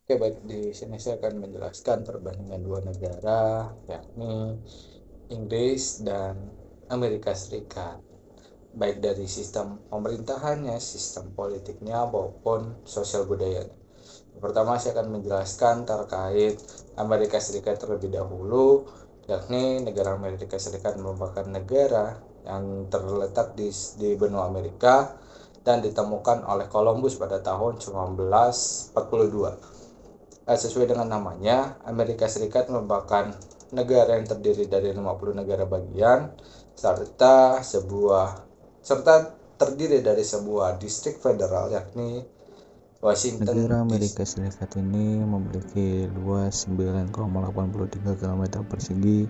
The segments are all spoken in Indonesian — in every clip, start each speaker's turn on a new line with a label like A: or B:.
A: Oke, baik, di sini saya akan menjelaskan perbandingan dua negara, yakni Inggris dan Amerika Serikat, baik dari sistem pemerintahannya, sistem politiknya, maupun sosial budayanya. Pertama, saya akan menjelaskan terkait Amerika Serikat terlebih dahulu, yakni negara Amerika Serikat merupakan negara yang terletak di benua Amerika dan ditemukan oleh Columbus pada tahun 1942. Sesuai dengan namanya, Amerika Serikat merupakan negara yang terdiri dari 50 negara bagian serta terdiri dari sebuah distrik federal, yakni
B: Negara
A: Washington DC.
B: Amerika Serikat ini memiliki luas 9,83 km persegi,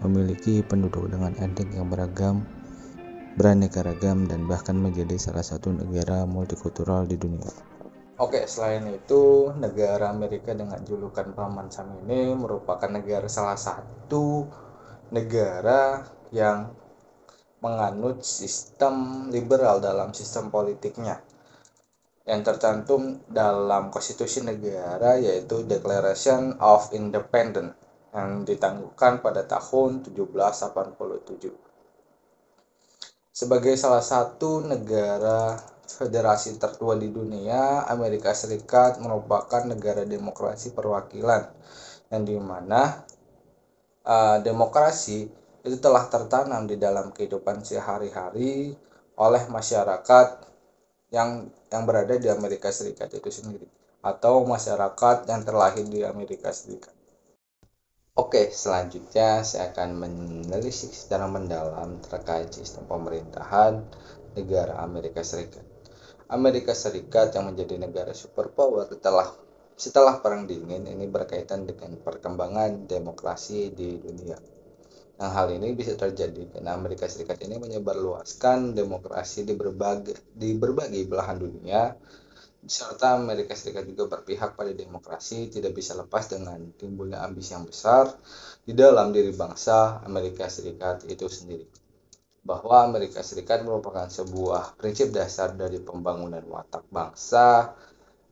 B: memiliki penduduk dengan etnik yang beragam, beraneka ragam, dan bahkan menjadi salah satu negara multikultural di dunia.
A: Oke, selain itu, negara Amerika dengan julukan Paman Sam ini merupakan salah satu negara yang menganut sistem liberal dalam sistem politiknya yang tercantum dalam konstitusi negara, yaitu Declaration of Independence yang ditangguhkan pada tahun 1787. Sebagai salah satu negara federasi tertua di dunia, Amerika Serikat merupakan negara demokrasi perwakilan yang dimana demokrasi itu telah tertanam di dalam kehidupan sehari-hari oleh masyarakat yang berada di Amerika Serikat itu sendiri, atau masyarakat yang terlahir di Amerika Serikat. Oke, selanjutnya saya akan menelisik secara mendalam terkait sistem pemerintahan negara Amerika Serikat. Amerika Serikat yang menjadi negara superpower setelah Perang Dingin ini berkaitan dengan perkembangan demokrasi di dunia. Nah, hal ini bisa terjadi karena Amerika Serikat ini menyebarluaskan demokrasi di berbagai belahan dunia, serta Amerika Serikat juga berpihak pada demokrasi tidak bisa lepas dengan timbulnya ambisi yang besar di dalam diri bangsa Amerika Serikat itu sendiri. Bahwa Amerika Serikat merupakan sebuah prinsip dasar dari pembangunan watak bangsa.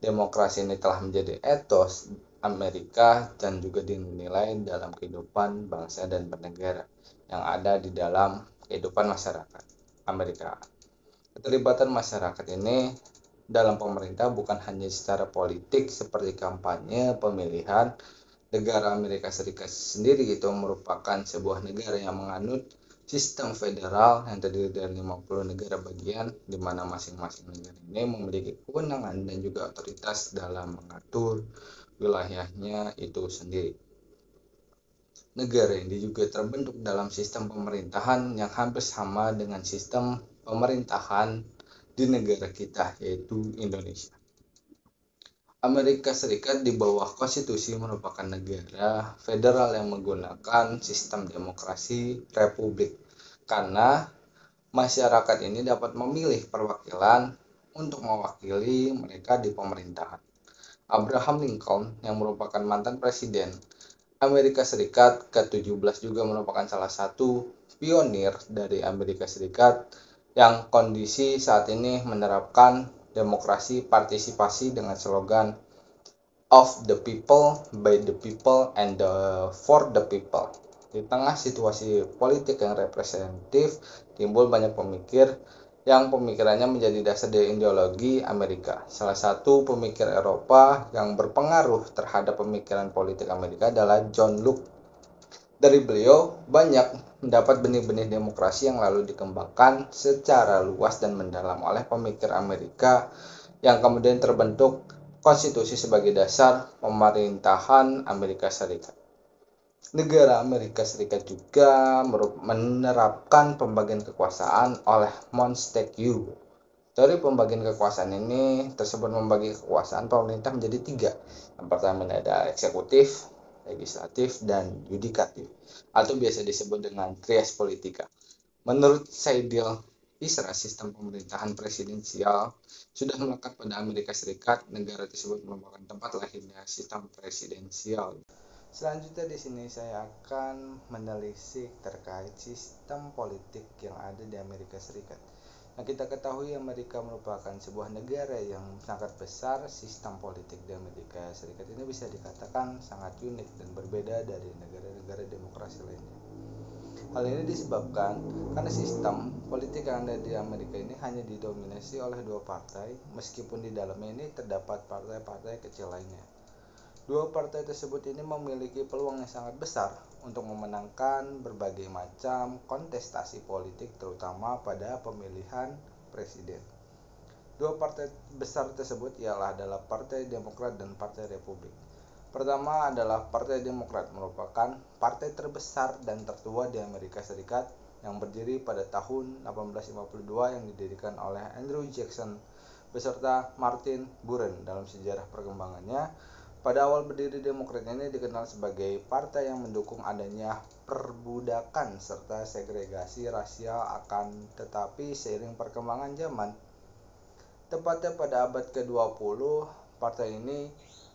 A: Demokrasi ini telah menjadi etos Amerika dan juga dinilai dalam kehidupan bangsa dan bernegara yang ada di dalam kehidupan masyarakat Amerika. Keterlibatan masyarakat ini dalam pemerintah bukan hanya secara politik seperti kampanye pemilihan. Negara Amerika Serikat sendiri itu merupakan sebuah negara yang menganut sistem federal yang terdiri dari 50 negara bagian, di mana masing-masing negara ini memiliki kewenangan dan juga otoritas dalam mengatur wilayahnya itu sendiri. Negara ini juga terbentuk dalam sistem pemerintahan yang hampir sama dengan sistem pemerintahan di negara kita, yaitu Indonesia. Amerika Serikat di bawah konstitusi merupakan negara federal yang menggunakan sistem demokrasi republik, karena masyarakat ini dapat memilih perwakilan untuk mewakili mereka di pemerintahan. Abraham Lincoln yang merupakan mantan presiden Amerika Serikat ke-17 juga merupakan salah satu pionir dari Amerika Serikat yang kondisi saat ini menerapkan demokrasi partisipasi dengan slogan of the people, by the people, and for the people. Di tengah situasi politik yang representatif, timbul banyak pemikir yang pemikirannya menjadi dasar dari ideologi Amerika. Salah satu pemikir Eropa yang berpengaruh terhadap pemikiran politik Amerika adalah John Locke. Dari beliau banyak mendapat benih-benih demokrasi yang lalu dikembangkan secara luas dan mendalam oleh pemikir Amerika yang kemudian terbentuk konstitusi sebagai dasar pemerintahan Amerika Serikat. Negara Amerika Serikat juga menerapkan pembagian kekuasaan oleh Montesquieu. Teori pembagian kekuasaan ini tersebut membagi kekuasaan pemerintah menjadi tiga. Yang pertama ada eksekutif, legislatif, dan yudikatif, atau biasa disebut dengan trias politika. Menurut Saidil Isra, sistem pemerintahan presidensial sudah melekat pada Amerika Serikat. Negara tersebut merupakan tempat lahirnya sistem presidensial. Selanjutnya di sini saya akan menelisik terkait sistem politik yang ada di Amerika Serikat. Nah, kita ketahui Amerika merupakan sebuah negara yang sangat besar. Sistem politik di Amerika Serikat ini bisa dikatakan sangat unik dan berbeda dari negara-negara demokrasi lainnya. Hal ini disebabkan karena sistem politik yang ada di Amerika ini hanya didominasi oleh dua partai, meskipun di dalamnya ini terdapat partai-partai kecil lainnya. Dua partai tersebut ini memiliki peluang yang sangat besar untuk memenangkan berbagai macam kontestasi politik, terutama pada pemilihan presiden. Dua partai besar tersebut adalah Partai Demokrat dan Partai Republik. Pertama adalah Partai Demokrat, merupakan partai terbesar dan tertua di Amerika Serikat yang berdiri pada tahun 1852 yang didirikan oleh Andrew Jackson beserta Martin Buren. Dalam sejarah perkembangannya, pada awal berdiri Demokrat ini dikenal sebagai partai yang mendukung adanya perbudakan serta segregasi rasial, akan tetapi seiring perkembangan zaman, tepatnya pada abad ke-20, partai ini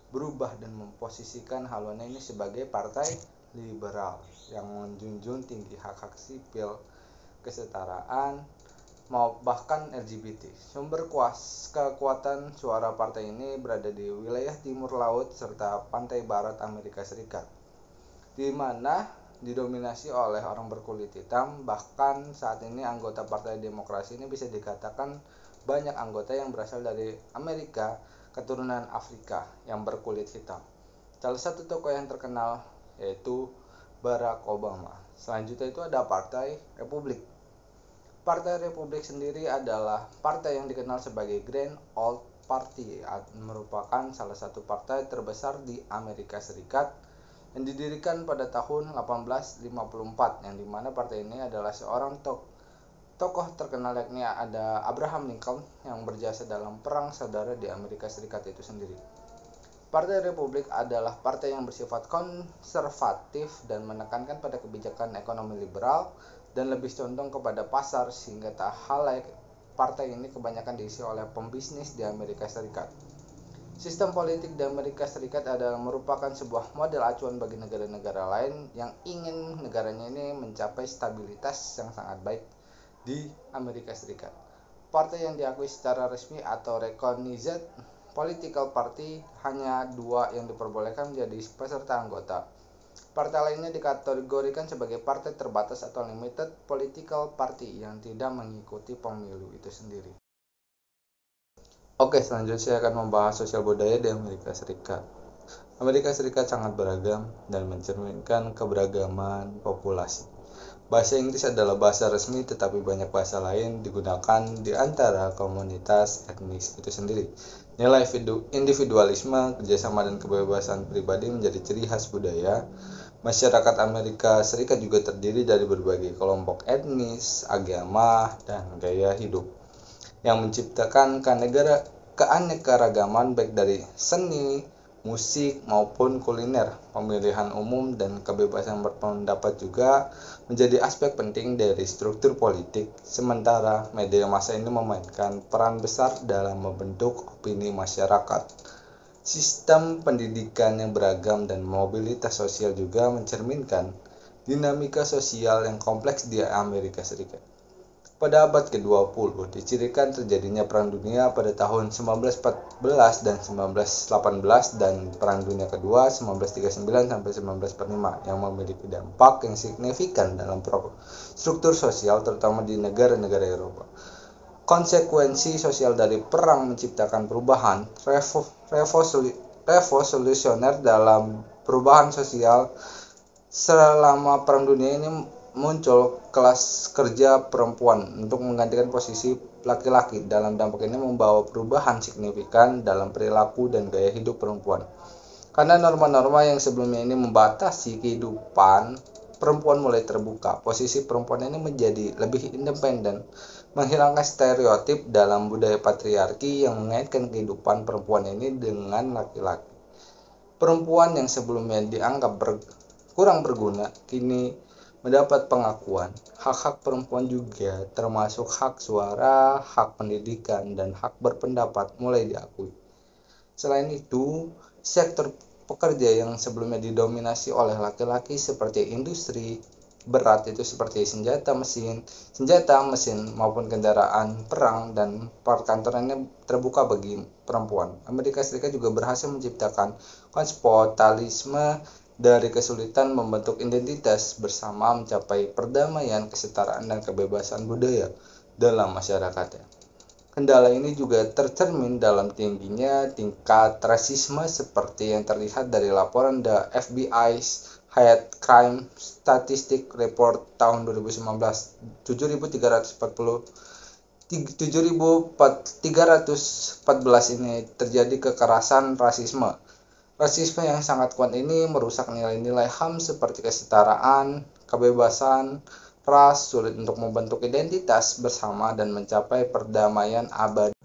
A: berubah dan memposisikan haluannya ini sebagai partai liberal yang menjunjung tinggi hak-hak sipil, kesetaraan, bahkan LGBT. Sumber kekuatan suara partai ini berada di wilayah timur laut serta pantai barat Amerika Serikat, di mana didominasi oleh orang berkulit hitam. Bahkan saat ini anggota Partai Demokrasi ini bisa dikatakan banyak anggota yang berasal dari Amerika keturunan Afrika yang berkulit hitam. Salah satu tokoh yang terkenal yaitu Barack Obama. Selanjutnya itu ada Partai Republik. Partai Republik sendiri adalah partai yang dikenal sebagai Grand Old Party, merupakan salah satu partai terbesar di Amerika Serikat yang didirikan pada tahun 1854, yang dimana partai ini adalah seorang tokoh terkenal, yakni ada Abraham Lincoln yang berjasa dalam perang saudara di Amerika Serikat itu sendiri. Partai Republik adalah partai yang bersifat konservatif dan menekankan pada kebijakan ekonomi liberal dan lebih condong kepada pasar, sehingga tak halayak partai ini kebanyakan diisi oleh pembisnis di Amerika Serikat. Sistem politik di Amerika Serikat adalah merupakan sebuah model acuan bagi negara-negara lain yang ingin negaranya ini mencapai stabilitas yang sangat baik di Amerika Serikat. Partai yang diakui secara resmi atau recognized political party hanya dua yang diperbolehkan menjadi peserta anggota. Partai lainnya dikategorikan sebagai partai terbatas atau limited political party yang tidak mengikuti pemilu itu sendiri. Oke, selanjutnya saya akan membahas sosial budaya di Amerika Serikat. Amerika Serikat sangat beragam dan mencerminkan keberagaman populasi. Bahasa Inggris adalah bahasa resmi, tetapi banyak bahasa lain digunakan di antara komunitas etnis itu sendiri. Nilai individualisme, kerjasama, dan kebebasan pribadi menjadi ciri khas budaya. Masyarakat Amerika Serikat juga terdiri dari berbagai kelompok etnis, agama, dan gaya hidup yang menciptakan keanekaragaman baik dari seni, musik, maupun kuliner. Pemilihan umum dan kebebasan berpendapat juga menjadi aspek penting dari struktur politik, sementara media massa ini memainkan peran besar dalam membentuk opini masyarakat. Sistem pendidikan yang beragam dan mobilitas sosial juga mencerminkan dinamika sosial yang kompleks di Amerika Serikat. Pada abad ke-20 dicirikan terjadinya Perang Dunia pada tahun 1914 dan 1918 dan Perang Dunia Kedua 1939 sampai 1945 yang memiliki dampak yang signifikan dalam struktur sosial, terutama di negara-negara Eropa. Konsekuensi sosial dari perang menciptakan perubahan revolusioner dalam perubahan sosial. Selama Perang Dunia ini muncul kelas kerja perempuan untuk menggantikan posisi laki-laki. Dalam dampak ini membawa perubahan signifikan dalam perilaku dan gaya hidup perempuan. Karena norma-norma yang sebelumnya ini membatasi kehidupan perempuan mulai terbuka. Posisi perempuan ini menjadi lebih independen, menghilangkan stereotip dalam budaya patriarki yang mengaitkan kehidupan perempuan ini dengan laki-laki. Perempuan yang sebelumnya dianggap kurang berguna kini mendapat pengakuan. Hak-hak perempuan juga termasuk hak suara, hak pendidikan, dan hak berpendapat mulai diakui. Selain itu, sektor pekerja yang sebelumnya didominasi oleh laki-laki seperti industri, berat itu seperti senjata mesin maupun kendaraan perang, dan perkantorannya terbuka bagi perempuan. Amerika Serikat juga berhasil menciptakan kosmopolitanisme dari kesulitan membentuk identitas bersama, mencapai perdamaian, kesetaraan, dan kebebasan budaya dalam masyarakatnya. Kendala ini juga tercermin dalam tingginya tingkat rasisme seperti yang terlihat dari laporan The FBI's Hate Crime Statistic Report tahun 2019. 7.314 ini terjadi kekerasan rasisme. Rasisme yang sangat kuat ini merusak nilai-nilai HAM seperti kesetaraan, kebebasan ras, sulit untuk membentuk identitas bersama dan mencapai perdamaian abadi.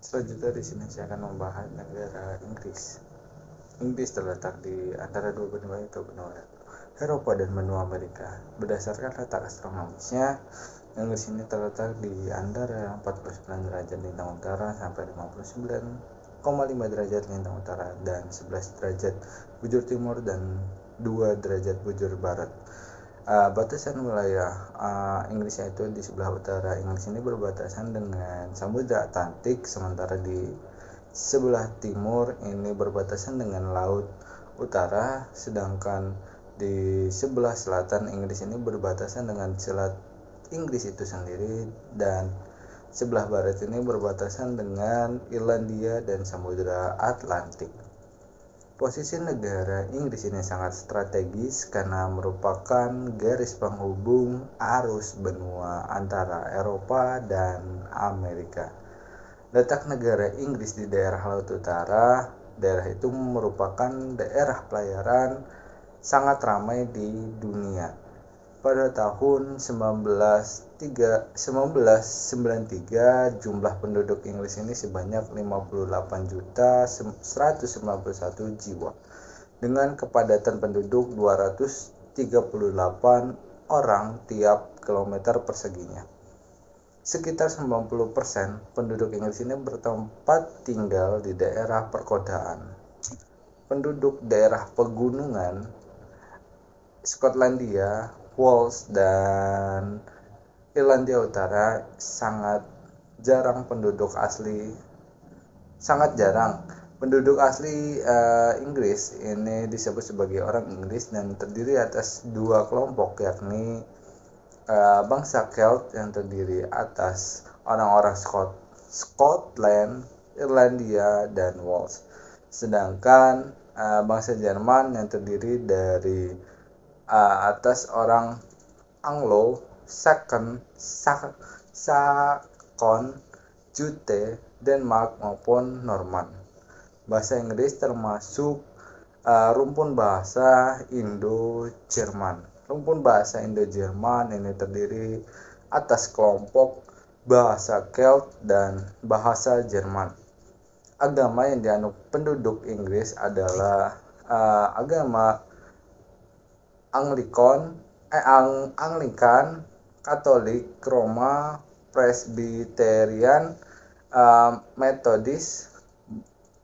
B: Selanjutnya di sini saya akan membahas negara Inggris. Inggris terletak di antara dua benua, yaitu benua Eropa dan benua Amerika. Berdasarkan letak astronomisnya, Inggris ini terletak di antara 49 derajat lintang utara sampai 59,5 derajat lintang utara dan 11 derajat bujur timur dan 2 derajat bujur barat. Batasan wilayah Inggris itu di sebelah utara Inggris ini berbatasan dengan Samudra Atlantik, sementara di sebelah timur ini berbatasan dengan Laut Utara, sedangkan di sebelah selatan Inggris ini berbatasan dengan Selat Inggris itu sendiri, dan sebelah barat ini berbatasan dengan Irlandia dan Samudra Atlantik. Posisi negara Inggris ini sangat strategis karena merupakan garis penghubung arus benua antara Eropa dan Amerika. Letak negara Inggris di daerah Laut Utara, daerah itu merupakan daerah pelayaran sangat ramai di dunia. Pada tahun 1993, jumlah penduduk Inggris ini sebanyak 58.191 jiwa, dengan kepadatan penduduk 238 orang tiap kilometer perseginya. Sekitar 90% penduduk Inggris ini bertempat tinggal di daerah perkotaan. Penduduk daerah pegunungan, Skotlandia, Wales, dan Irlandia Utara sangat jarang. Penduduk asli Inggris ini disebut sebagai orang Inggris dan terdiri atas dua kelompok, yakni bangsa Celt yang terdiri atas orang-orang Scotland, Irlandia, dan Wales, sedangkan bangsa Jerman yang terdiri dari atas orang Anglo, Saxon, Jute, Denmark maupun Norman. Bahasa Inggris termasuk rumpun bahasa Indo-Jerman. Rumpun bahasa Indo-Jerman ini terdiri atas kelompok bahasa Celt dan bahasa Jerman. Agama yang dianut penduduk Inggris adalah agama Anglikan, Katolik, Roma, Presbyterian, Metodis,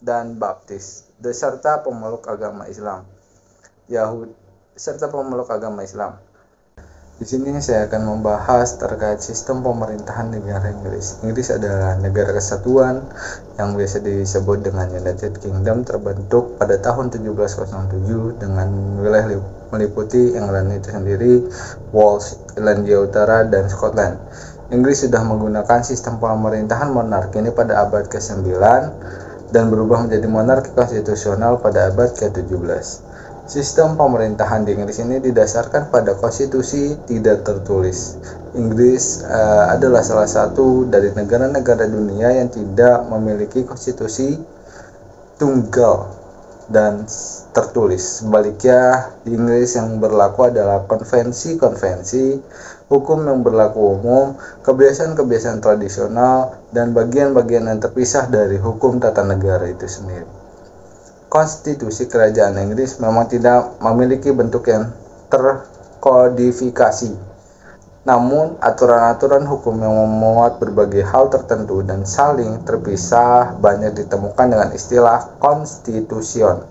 B: dan Baptis, serta pemeluk agama Islam. Di sini saya akan membahas terkait sistem pemerintahan negara Inggris. Inggris adalah negara kesatuan yang biasa disebut dengan United Kingdom, terbentuk pada tahun 1707 dengan wilayah meliputi England itu sendiri, Wales, Irlandia Utara, dan Scotland. Inggris sudah menggunakan sistem pemerintahan monarki ini pada abad ke-9 dan berubah menjadi monarki konstitusional pada abad ke-17. Sistem pemerintahan di Inggris ini didasarkan pada konstitusi tidak tertulis. Inggris adalah salah satu dari negara-negara dunia yang tidak memiliki konstitusi tunggal dan tertulis. Sebaliknya, di Inggris yang berlaku adalah konvensi-konvensi, hukum yang berlaku umum, kebiasaan-kebiasaan tradisional, dan bagian-bagian yang terpisah dari hukum tata negara itu sendiri. Konstitusi kerajaan Inggris memang tidak memiliki bentuk yang terkodifikasi, namun aturan-aturan hukum yang memuat berbagai hal tertentu dan saling terpisah banyak ditemukan dengan istilah konstitusion.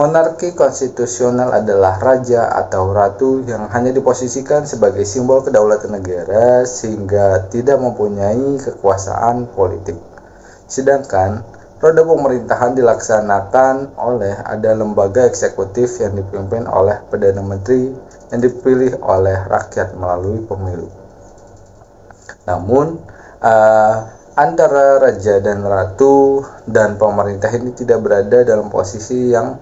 A: Monarki konstitusional adalah raja atau ratu yang hanya diposisikan sebagai simbol kedaulatan negara sehingga tidak mempunyai kekuasaan politik. Sedangkan roda pemerintahan dilaksanakan oleh ada lembaga eksekutif yang dipimpin oleh Perdana Menteri yang dipilih oleh rakyat melalui pemilu. Namun, antara raja dan ratu dan pemerintah ini tidak berada dalam posisi yang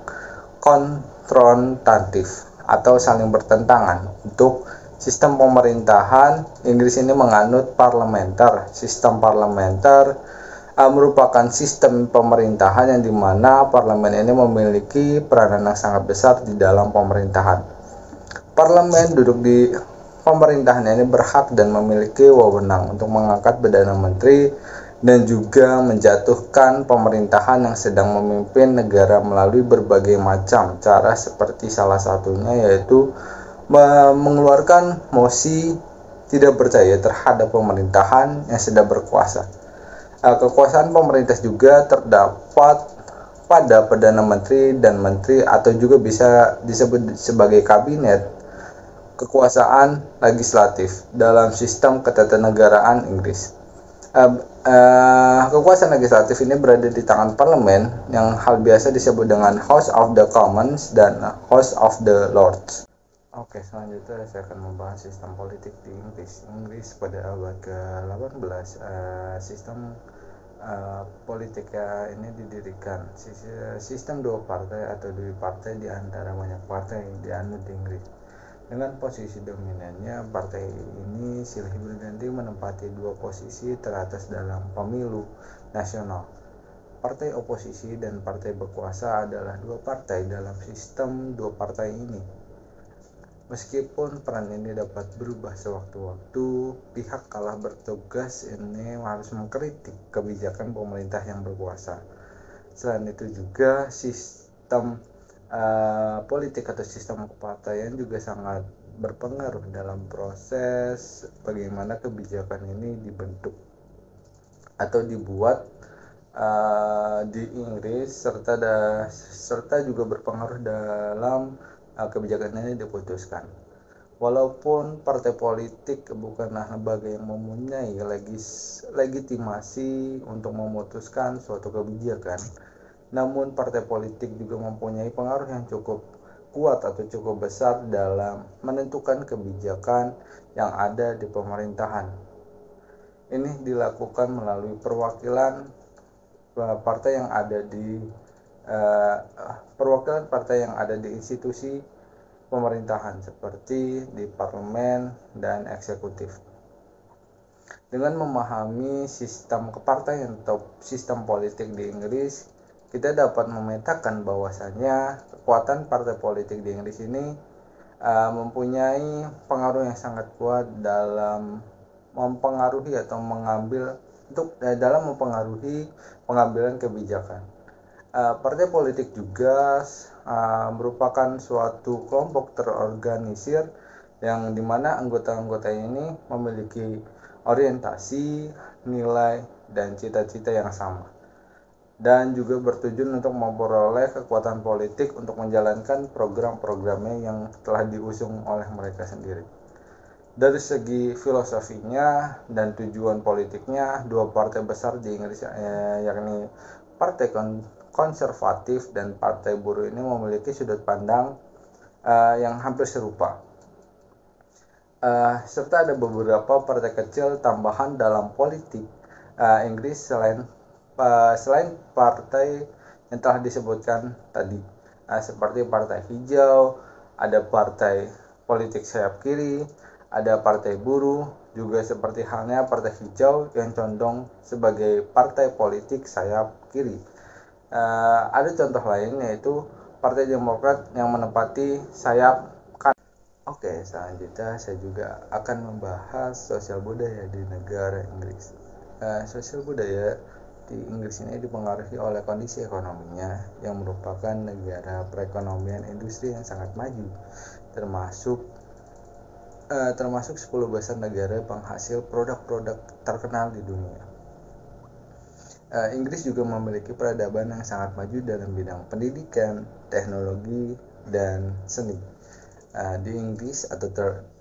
A: konfrontatif atau saling bertentangan. Untuk sistem pemerintahan, Inggris ini menganut parlementer. Sistem parlementer merupakan sistem pemerintahan yang dimana parlemen ini memiliki peranan yang sangat besar di dalam pemerintahan. Parlemen duduk di pemerintahan ini berhak dan memiliki wewenang untuk mengangkat Perdana Menteri dan juga menjatuhkan pemerintahan yang sedang memimpin negara melalui berbagai macam cara, seperti salah satunya yaitu mengeluarkan mosi tidak percaya terhadap pemerintahan yang sedang berkuasa. Kekuasaan pemerintah juga terdapat pada Perdana Menteri dan Menteri, atau juga bisa disebut sebagai kabinet. Kekuasaan legislatif dalam sistem ketatanegaraan Inggris. Kekuasaan legislatif ini berada di tangan parlemen yang hal biasa disebut dengan House of the Commons dan House of the Lords. Oke, selanjutnya saya akan membahas sistem politik di Inggris. Inggris pada abad ke-18, sistem politika ini didirikan. Sistem dua partai atau dui partai di antara banyak partai yang dianut di Inggris. Dengan posisi dominannya, partai ini silih berganti menempati dua posisi teratas dalam pemilu nasional. Partai oposisi dan partai berkuasa adalah dua partai dalam sistem dua partai ini. Meskipun peran ini dapat berubah sewaktu-waktu, pihak kalah bertugas ini harus mengkritik kebijakan pemerintah yang berkuasa. Selain itu juga sistem politik atau sistem kepartaian juga sangat berpengaruh dalam proses bagaimana kebijakan ini dibentuk atau dibuat di Inggris, serta juga berpengaruh dalam kebijakan ini diputuskan. Walaupun partai politik bukanlah lembaga yang mempunyai legitimasi untuk memutuskan suatu kebijakan, namun partai politik juga mempunyai pengaruh yang cukup kuat atau cukup besar dalam menentukan kebijakan yang ada di pemerintahan. Ini dilakukan melalui perwakilan partai yang ada di institusi pemerintahan seperti di parlemen dan eksekutif. Dengan memahami sistem kepartaian atau sistem politik di Inggris, kita dapat memetakan bahwasannya kekuatan partai politik di Inggris ini mempunyai pengaruh yang sangat kuat dalam mempengaruhi atau dalam mempengaruhi pengambilan kebijakan. Partai politik juga merupakan suatu kelompok terorganisir yang dimana anggota-anggota ini memiliki orientasi, nilai, dan cita-cita yang sama, dan juga bertujuan untuk memperoleh kekuatan politik untuk menjalankan program-programnya yang telah diusung oleh mereka sendiri. Dari segi filosofinya dan tujuan politiknya, dua partai besar di Inggris yakni Partai Konservatif dan Partai Buruh ini memiliki sudut pandang yang hampir serupa. Serta ada beberapa partai kecil tambahan dalam politik Inggris selain partai yang telah disebutkan tadi, seperti Partai Hijau, ada Partai Politik Sayap Kiri, ada Partai Buruh, juga seperti halnya Partai Hijau yang condong sebagai partai politik sayap kiri. Ada contoh lain yaitu Partai Demokrat yang menempati sayap kanan. Oke, selanjutnya saya juga akan membahas sosial budaya di negara Inggris. Sosial budaya di Inggris ini dipengaruhi oleh kondisi ekonominya yang merupakan negara perekonomian industri yang sangat maju, termasuk 10 besar negara penghasil produk-produk terkenal di dunia. Inggris juga memiliki peradaban yang sangat maju dalam bidang pendidikan, teknologi, dan seni. Di Inggris atau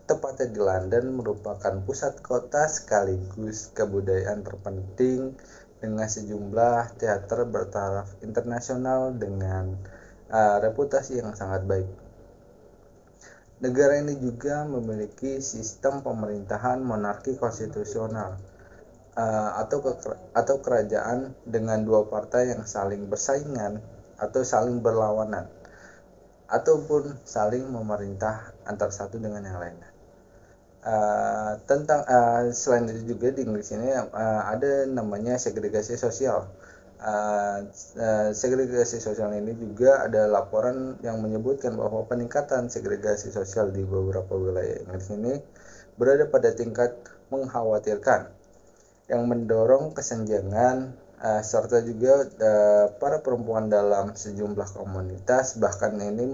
A: tepatnya di London merupakan pusat kota sekaligus kebudayaan terpenting dengan sejumlah teater bertaraf internasional dengan reputasi yang sangat baik. Negara ini juga memiliki sistem pemerintahan monarki konstitusional atau kerajaan dengan dua partai yang saling bersaingan atau saling berlawanan ataupun saling memerintah antar satu dengan yang lainnya. Selain itu juga di Inggris ini ada namanya segregasi sosial. Segregasi sosial ini juga ada laporan yang menyebutkan bahwa peningkatan segregasi sosial di beberapa wilayah Inggris ini berada pada tingkat mengkhawatirkan yang mendorong kesenjangan serta juga para perempuan dalam sejumlah komunitas bahkan ini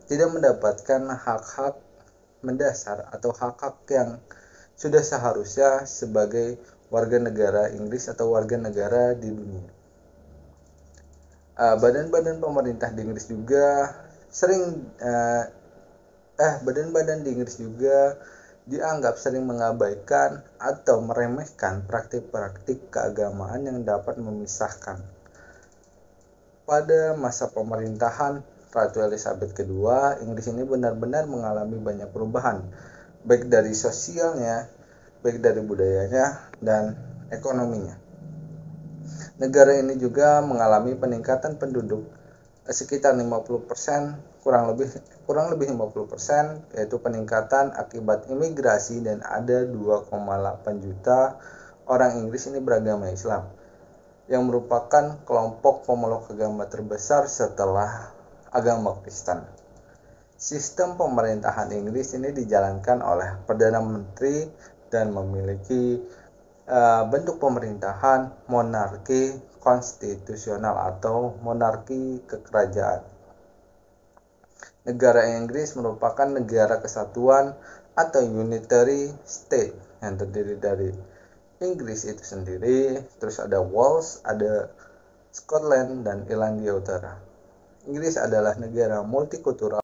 A: tidak mendapatkan hak-hak mendasar atau hak-hak yang sudah seharusnya sebagai warga negara Inggris atau warga negara di dunia. Badan-badan pemerintah di Inggris juga badan-badan di Inggris juga dianggap sering mengabaikan atau meremehkan praktik-praktik keagamaan yang dapat memisahkan. Pada masa pemerintahan Ratu Elizabeth II, Inggris ini benar-benar mengalami banyak perubahan, baik dari sosialnya, baik dari budayanya, dan ekonominya. Negara ini juga mengalami peningkatan penduduk sekitar 50%, kurang lebih 50%, yaitu peningkatan akibat imigrasi dan ada 2,8 juta orang Inggris ini beragama Islam yang merupakan kelompok pemeluk agama terbesar setelah agama Kristen. Sistem pemerintahan Inggris ini dijalankan oleh Perdana Menteri dan memiliki bentuk pemerintahan monarki konstitusional atau monarki kekerajaan. Negara Inggris merupakan negara kesatuan atau unitary state yang terdiri dari Inggris itu sendiri, terus ada Wales, ada Scotland, dan Irlandia Utara. Inggris adalah negara multikultural